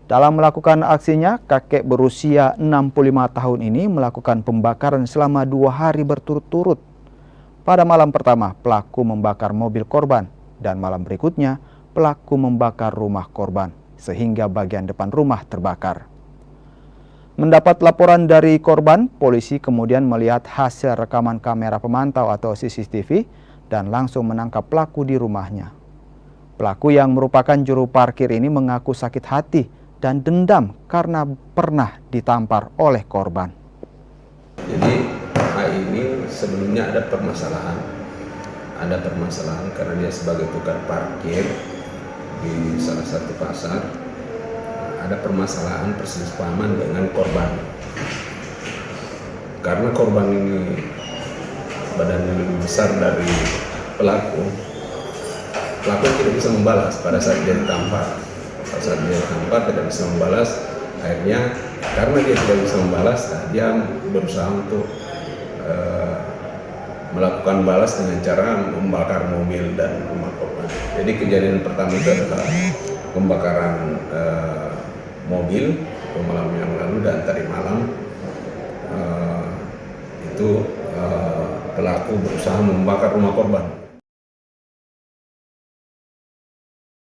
Dalam melakukan aksinya, kakek berusia 65 tahun ini melakukan pembakaran selama 2 hari berturut-turut. Pada malam pertama, pelaku membakar mobil korban, dan malam berikutnya, pelaku membakar rumah korban, sehingga bagian depan rumah terbakar. Mendapat laporan dari korban, polisi kemudian melihat hasil rekaman kamera pemantau atau CCTV dan langsung menangkap pelaku di rumahnya. Pelaku yang merupakan juru parkir ini mengaku sakit hati dan dendam karena pernah ditampar oleh korban. Jadi ini sebelumnya ada permasalahan karena dia sebagai tukang parkir di salah satu pasar, ada permasalahan perselisihan dengan korban. Karena korban ini badannya lebih besar dari pelaku tidak bisa membalas pada saat dia ditampar. Pada saat dia ditampar tidak bisa membalas, akhirnya karena dia tidak bisa membalas, dia berusaha untuk melakukan balas dengan cara membakar mobil dan rumah korban. Jadi kejadian pertama itu adalah pembakaran mobil malam yang lalu, dan tadi malam itu pelaku berusaha membakar rumah korban.